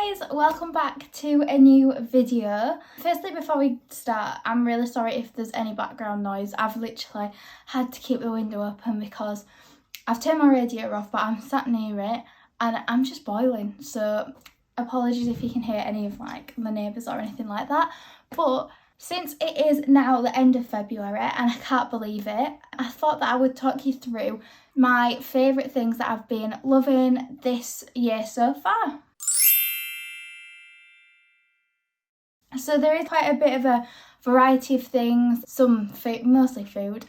guys, welcome back to a new video. Firstly, before we start, I'm really sorry if there's any background noise. I've literally had to keep the window open because I've turned my radiator off, but I'm sat near it and I'm just boiling, so apologies if you can hear any of like the neighbours or anything like that. But since it is now the end of February and I can't believe it, I thought that I would talk you through my favourite things that I've been loving this year so far. So there is quite a bit of a variety of things, some food, mostly food,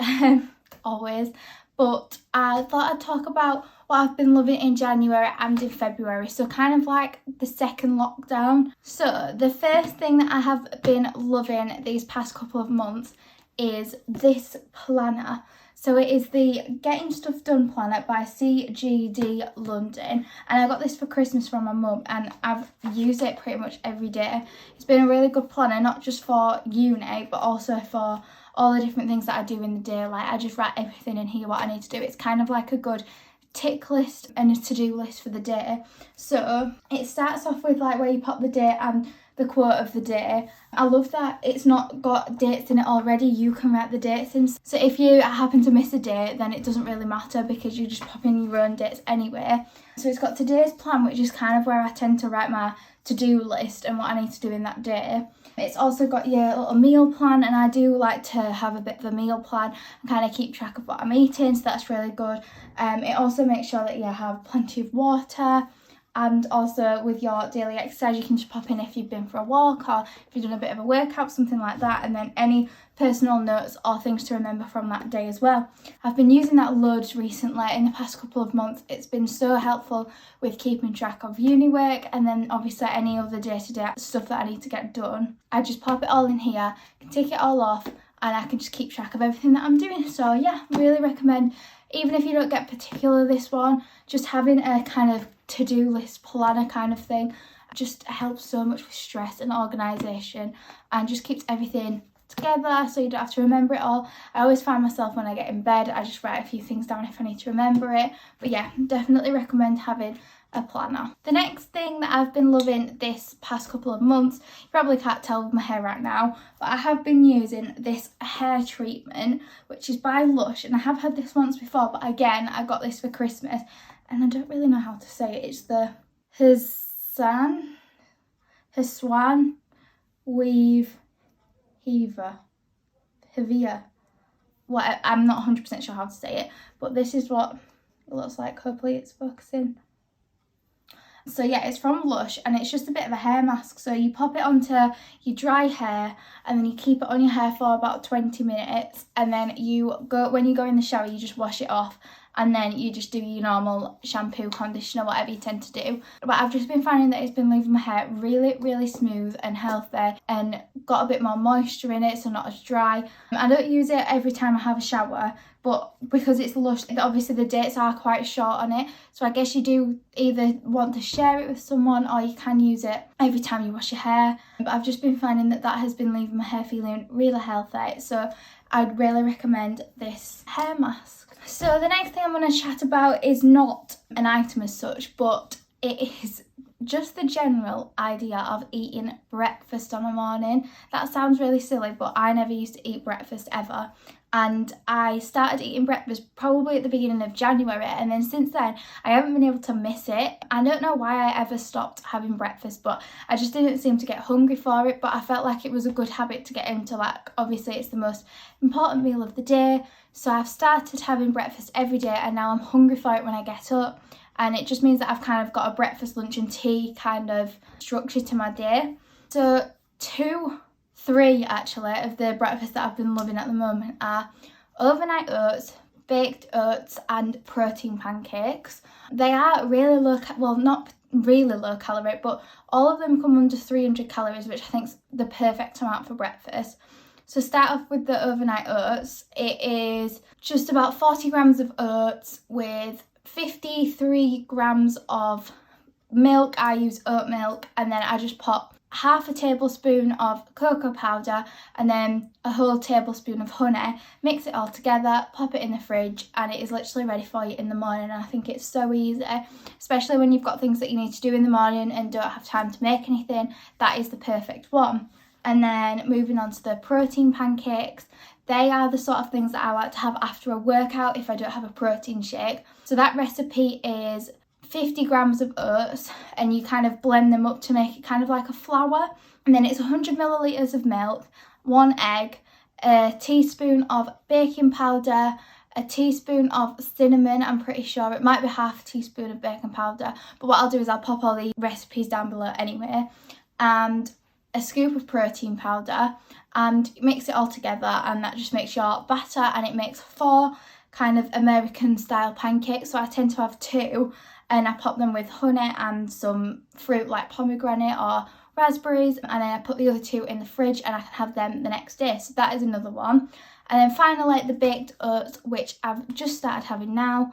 always, but I thought I'd talk about what I've been loving in January and in February, so kind of like the second lockdown. So the first thing that I have been loving these past couple of months is this planner. So it is the Getting Stuff Done planner by CGD London, and I got this for Christmas from my mum and I've used it pretty much every day. It's been a really good planner, not just for uni but also for all the different things that I do in the day. Like I just write everything in here what I need to do. It's kind of like a good tick list and a to-do list for the day. So it starts off with like where you pop the date and the quote of the day. I love that it's not got dates in it already, you can write the dates in. So if you happen to miss a date, then it doesn't really matter because you just pop in your own dates anyway. So it's got today's plan, which is kind of where I tend to write my to-do list and what I need to do in that day. It's also got your little meal plan, and I do like to have a bit of a meal plan and kind of keep track of what I'm eating, so that's really good. It also makes sure that you have plenty of water, and also with your daily exercise you can just pop in if you've been for a walk or if you've done a bit of a workout, something like that, and then any personal notes or things to remember from that day as well. I've been using that loads recently in the past couple of months. It's been so helpful with keeping track of uni work and then obviously any other day-to-day stuff that I need to get done. I just pop it all in here, can take it all off, and I can just keep track of everything that I'm doing. So yeah, really recommend, even if you don't get particular this one, just having a kind of to-do list planner kind of thing just helps so much with stress and organisation and just keeps everything together so you don't have to remember it all. I always find myself when I get in bed, I just write a few things down if I need to remember it. But yeah, definitely recommend having a planner. The next thing that I've been loving this past couple of months, you probably can't tell with my hair right now, but I have been using this hair treatment which is by Lush, and I have had this once before, but again I got this for Christmas and I don't really know how to say it. It's the Hswan Weave Hevia. What, I'm not 100% sure how to say it, but this is what it looks like. Hopefully it's focusing. So yeah, it's from Lush and it's just a bit of a hair mask. So you pop it onto your dry hair and then you keep it on your hair for about 20 minutes, and then when you go in the shower you just wash it off, and then you just do your normal shampoo, conditioner, whatever you tend to do. But I've just been finding that it's been leaving my hair really, really smooth and healthy and got a bit more moisture in it, so not as dry. I don't use it every time I have a shower, but because it's Lush, obviously the dates are quite short on it, so I guess you do either want to share it with someone or you can use it every time you wash your hair. But I've just been finding that has been leaving my hair feeling really healthy, so I'd really recommend this hair mask. So the next thing I'm going to chat about is not an item as such, but it is just the general idea of eating breakfast on a morning. That sounds really silly, but I never used to eat breakfast ever. And I started eating breakfast probably at the beginning of January, and then since then I haven't been able to miss it. I don't know why I ever stopped having breakfast, but I just didn't seem to get hungry for it. But I felt like it was a good habit to get into. Like obviously it's the most important meal of the day, so I've started having breakfast every day and now I'm hungry for it when I get up, and it just means that I've kind of got a breakfast, lunch and tea kind of structure to my day. So three actually of the breakfasts that I've been loving at the moment are overnight oats, baked oats and protein pancakes. They are really low, well not really low calorie, but all of them come under 300 calories, which I think is the perfect amount for breakfast. So start off with the overnight oats. It is just about 40 grams of oats with 53 grams of milk. I use oat milk, and then I just pop half a tablespoon of cocoa powder and then a whole tablespoon of honey. Mix it all together, pop it in the fridge, and it is literally ready for you in the morning. I think it's so easy, especially when you've got things that you need to do in the morning and don't have time to make anything. That is the perfect one. And then moving on to the protein pancakes. They are the sort of things that I like to have after a workout if I don't have a protein shake. So that recipe is 50 grams of oats, and you kind of blend them up to make it kind of like a flour. And then it's 100 millilitres of milk, 1 egg, a teaspoon of baking powder, a teaspoon of cinnamon. I'm pretty sure it might be half a teaspoon of baking powder, but what I'll do is I'll pop all the recipes down below anyway, and a scoop of protein powder, and mix it all together, and that just makes your batter, and it makes 4 kind of American style pancakes. So I tend to have 2, and I pop them with honey and some fruit like pomegranate or raspberries, and then I put the other 2 in the fridge and I can have them the next day. So that is another one. And then finally the baked oats, which I've just started having now,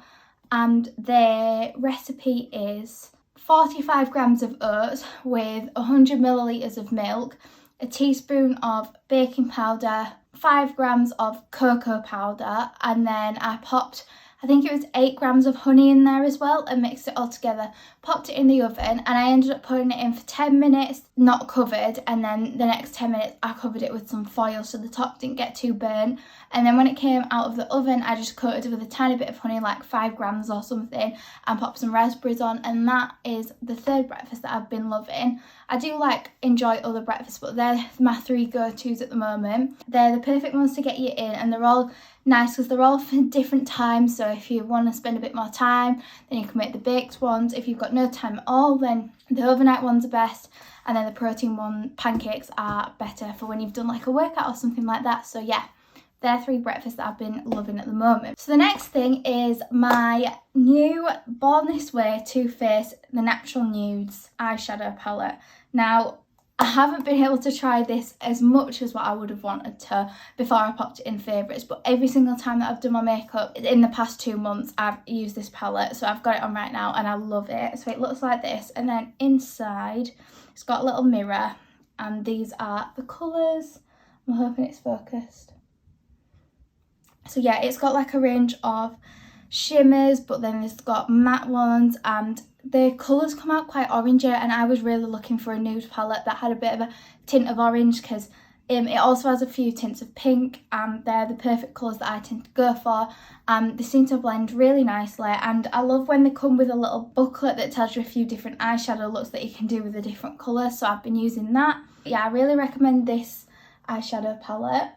and the recipe is 45 grams of oats with 100 millilitres of milk, a teaspoon of baking powder, 5 grams of cocoa powder, and then I popped, I think it was 8 grams of honey in there as well, and mixed it all together, popped it in the oven, and I ended up putting it in for 10 minutes, not covered, and then the next 10 minutes I covered it with some foil so the top didn't get too burnt. And then when it came out of the oven, I just coated it with a tiny bit of honey, like 5 grams or something, and popped some raspberries on, and that is the third breakfast that I've been loving. I do enjoy other breakfasts, but they're my 3 go-tos at the moment. They're the perfect ones to get you in, and they're all nice because they're all for different times. So if you want to spend a bit more time, then you can make the baked ones. If you've got no time at all, then the overnight ones are best, and then the protein pancakes are better for when you've done like a workout or something like that. So yeah, they're 3 breakfasts that I've been loving at the moment. So the next thing is my new Born This Way Too Faced The Natural Nudes eyeshadow palette. Now, I haven't been able to try this as much as what I would have wanted to before I popped it in favourites, but every single time that I've done my makeup in the past 2 months, I've used this palette. So I've got it on right now and I love it. So it looks like this, and then inside it's got a little mirror, and these are the colours. I'm hoping it's focused. So yeah, it's got like a range of shimmers, but then it's got matte ones, and the colours come out quite orangey, and I was really looking for a nude palette that had a bit of a tint of orange, because it also has a few tints of pink, and they're the perfect colours that I tend to go for. They seem to blend really nicely, and I love when they come with a little booklet that tells you a few different eyeshadow looks that you can do with the different colours, so I've been using that. Yeah, I really recommend this eyeshadow palette.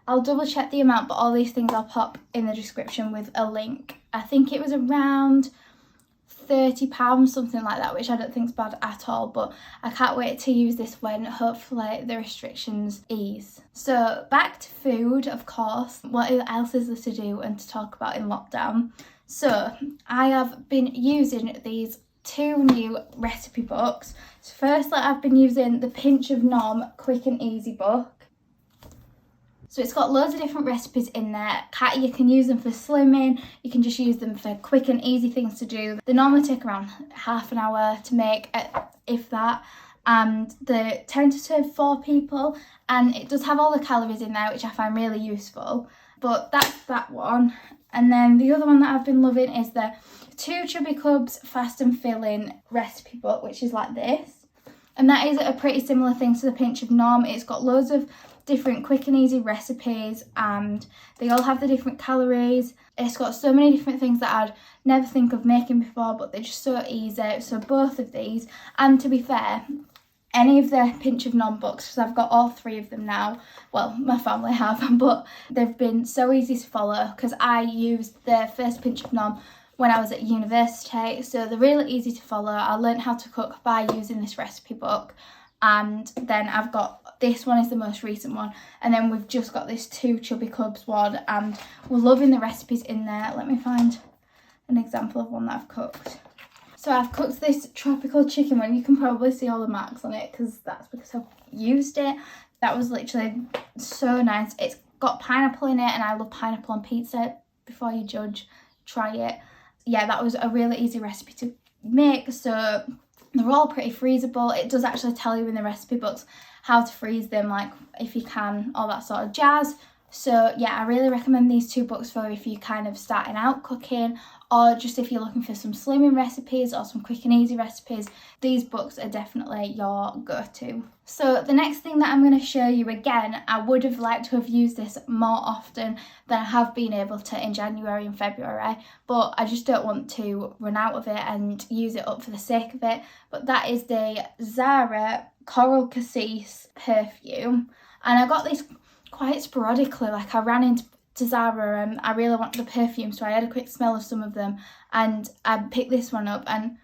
I'll double check the amount, but all these things I'll pop in the description with a link. I think it was around £30, something like that, which I don't think is bad at all, but I can't wait to use this when hopefully the restrictions ease. So back to food, of course. What else is there to do and to talk about in lockdown? So I have been using these 2 new recipe books. So firstly, I've been using the Pinch of Nom Quick and Easy book. So it's got loads of different recipes in there. You can use them for slimming, you can just use them for quick and easy things to do. They normally take around half an hour to make, if that, and they tend to serve 4 people, and it does have all the calories in there, which I find really useful. But that's that one. And then the other one that I've been loving is the 2 Chubby Cubs Fast and Filling recipe book, which is like this. And that is a pretty similar thing to the Pinch of Nom. It's got loads of different quick and easy recipes, and they all have the different calories. It's got so many different things that I'd never think of making before, but they're just so easy. So both of these, and to be fair, any of the Pinch of Nom books, because I've got all 3 of them now. Well, my family have, but they've been so easy to follow because I used the first Pinch of Nom when I was at university, so they're really easy to follow. I learned how to cook by using this recipe book, and then I've got this one is the most recent one, and then we've just got this 2 Chubby Cubs one, and we're loving the recipes in there. Let me find an example of one that I've cooked. So I've cooked this tropical chicken one. You can probably see all the marks on it because I've used it. That was literally so nice. It's got pineapple in it, and I love pineapple on pizza. Before you judge, try it. Yeah, that was a really easy recipe to make. So They're all pretty freezable. It does actually tell you in the recipe books how to freeze them, like if you can, all that sort of jazz. So yeah, I really recommend these 2 books for if you're kind of starting out cooking, or just if you're looking for some slimming recipes or some quick and easy recipes. These books are definitely your go-to. So the next thing that I'm going to show you, again, I would have liked to have used this more often than I have been able to in January and February, but I just don't want to run out of it and use it up for the sake of it. But that is the Zara Coral Cassis perfume, and I got this quite sporadically. Like, I ran into Zara and I really wanted the perfume, so I had a quick smell of some of them and I picked this one up, and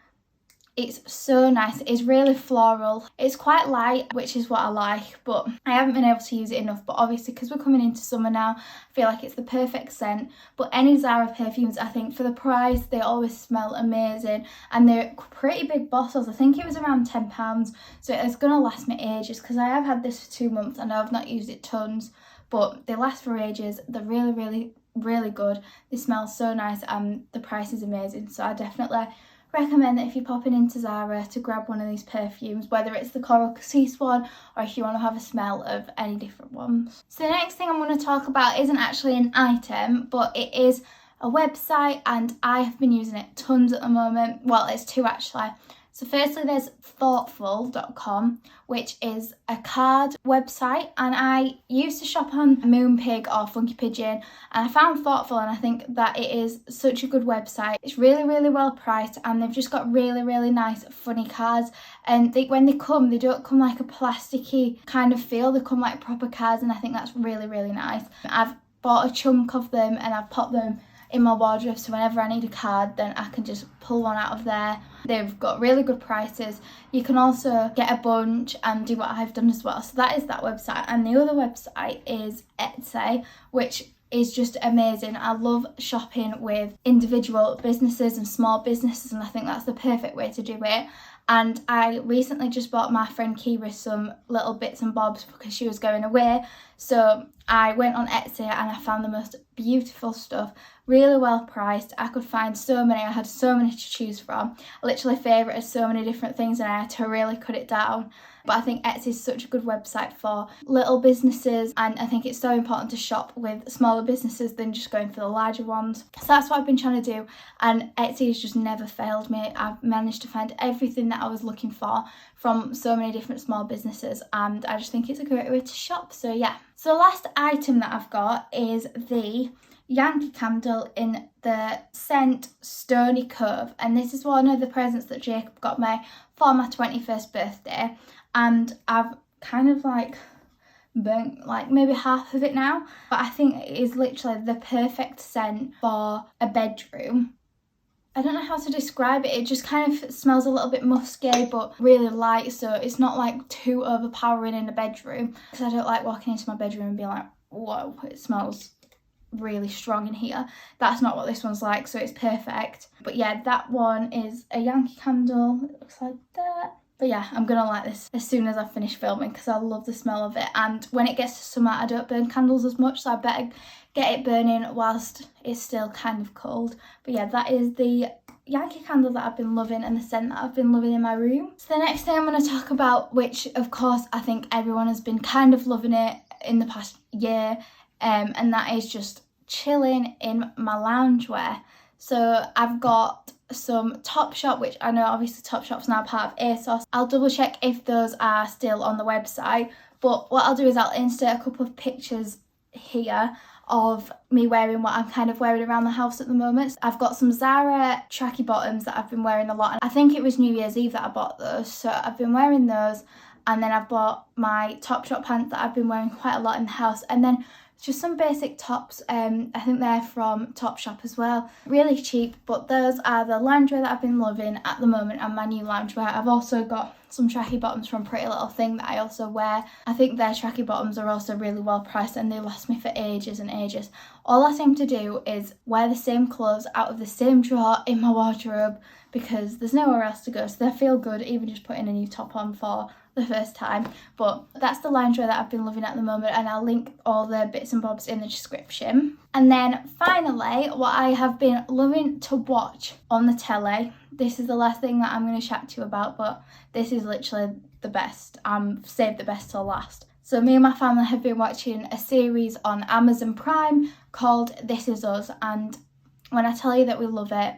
it's so nice. It's really floral. It's quite light, which is what I like, but I haven't been able to use it enough. But obviously, because we're coming into summer now, I feel like it's the perfect scent. But any Zara perfumes, I think for the price, they always smell amazing, and they're pretty big bottles. I think it was around £10, so it's gonna last me ages, because I have had this for 2 months and I've not used it tons, but they last for ages. They're really good. They smell so nice and the price is amazing. So I definitely recommend that if you're popping into Zara to grab one of these perfumes, whether it's the Coral Cassis one or if you want to have a smell of any different ones. So the next thing I'm going to talk about isn't actually an item, but it is a website, and I have been using it tons at the moment. Well, it's 2 actually. So firstly, there's thoughtful.com, which is a card website, and I used to shop on Moonpig or Funky Pigeon, and I found Thoughtful, and I think that it is such a good website. It's really well priced, and they've just got really nice funny cards, and when they come, they don't come like a plasticky kind of feel. They come like proper cards, and I think that's really nice. I've bought a chunk of them and I've popped them in my wardrobe, so whenever I need a card, then I can just pull one out of there. They've got really good prices. You can also get a bunch and do what I've done as well. So that is that website. And the other website is Etsy, which is just amazing. I love shopping with individual businesses and small businesses, and I think that's the perfect way to do it. And I recently just bought my friend Kira some little bits and bobs because she was going away. So I went on Etsy and I found the most beautiful stuff, really well priced. I could find so many. I had so many to choose from. I literally favorited so many different things and I had to really cut it down. But I think Etsy is such a good website for little businesses, and I think it's so important to shop with smaller businesses than just going for the larger ones. So that's what I've been trying to do, and Etsy has just never failed me. I've managed to find everything that I was looking for from so many different small businesses, and I just think it's a great way to shop. So yeah. So the last item that I've got is the Yankee candle in the scent Stony Cove, and this is one of the presents that Jacob got me for my 21st birthday, and I've kind of like burnt like maybe half of it now, but I think it is literally the perfect scent for a bedroom. I don't know how to describe it. It just kind of smells a little bit musky but really light, so it's not like too overpowering in a bedroom, because I don't like walking into my bedroom and being like, whoa, it smells really strong in here. That's not what this one's like, so it's perfect. But yeah, that one is a Yankee candle. It looks like that. But yeah, I'm gonna like this as soon as I finish filming because I love the smell of it. And when it gets to summer, I don't burn candles as much, so I better get it burning whilst it's still kind of cold. But yeah, that is the Yankee candle that I've been loving and the scent that I've been loving in my room. So the next thing I'm going to talk about, which of course I think everyone has been kind of loving it in the past year, and that is just chilling in my loungewear. So I've got some Topshop, which I know obviously Topshop's now part of ASOS. I'll double check if those are still on the website, but what I'll do is I'll insert a couple of pictures here of me wearing what I'm kind of wearing around the house at the moment. I've got some Zara tracky bottoms that I've been wearing a lot, and I think it was New Year's Eve that I bought those, so I've been wearing those. And then I've bought my Topshop pants that I've been wearing quite a lot in the house, and then just some basic tops. I think they're from Topshop as well. Really cheap, but those are the loungewear that I've been loving at the moment and my new loungewear. I've also got some tracky bottoms from Pretty Little Thing that I also wear. I think their tracky bottoms are also really well priced and they last me for ages and ages. All I seem to do is wear the same clothes out of the same drawer in my wardrobe because there's nowhere else to go, so they feel good even just putting a new top on for the first time. But that's the lingerie that I've been loving at the moment, and I'll link all the bits and bobs in the description. And then finally, what I have been loving to watch on the telly, this is the last thing that I'm going to chat to you about, but this is literally the best. Saved the best till last. So me and my family have been watching a series on Amazon Prime called This Is Us, and when I tell you that we love it,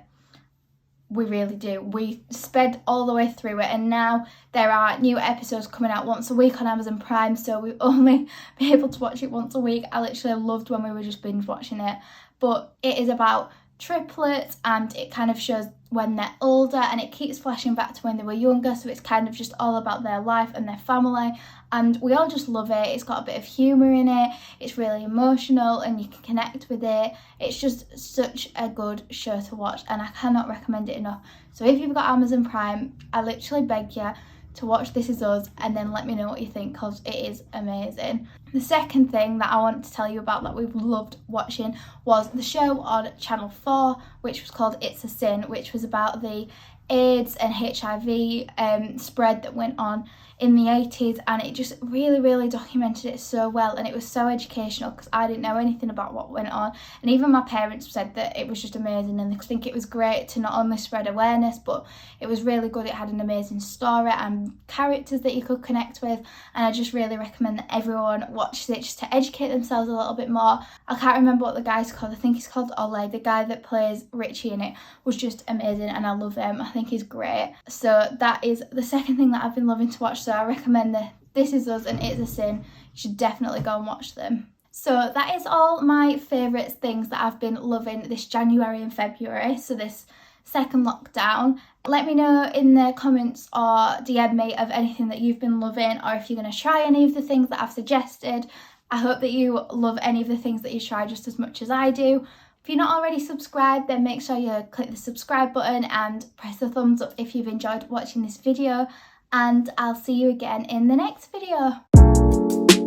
we really do. We sped all the way through it, and now there are new episodes coming out once a week on Amazon Prime, so we've only been able to watch it once a week. I literally loved when we were just binge watching it, but it is about triplets, and it kind of shows when they're older, and it keeps flashing back to when they were younger, so it's kind of just all about their life and their family, and we all just love it. It's got a bit of humour in it, it's really emotional, and you can connect with it. It's just such a good show to watch, and I cannot recommend it enough. So if you've got Amazon Prime, I literally beg you to watch This Is Us, and then let me know what you think, because it is amazing. The second thing that I want to tell you about that we've loved watching was the show on Channel 4, which was called It's a Sin, which was about the AIDS and HIV spread that went on in the 80s, and it just really documented it so well, and it was so educational because I didn't know anything about what went on, and even my parents said that it was just amazing, and they think it was great to not only spread awareness, but it was really good. It had an amazing story and characters that you could connect with, and I just really recommend that everyone watches it just to educate themselves a little bit more. I can't remember what the guy's called. I think he's called Ole. The guy that plays Richie in it was just amazing, and I love him. I think he's great. So that is the second thing that I've been loving to watch. So I recommend This Is Us and It's a Sin. You should definitely go and watch them. So that is all my favourite things that I've been loving this January and February, so this second lockdown. Let me know in the comments or DM me of anything that you've been loving, or if you're going to try any of the things that I've suggested. I hope that you love any of the things that you try just as much as I do. If you're not already subscribed, then make sure you click the subscribe button and press the thumbs up if you've enjoyed watching this video, and I'll see you again in the next video.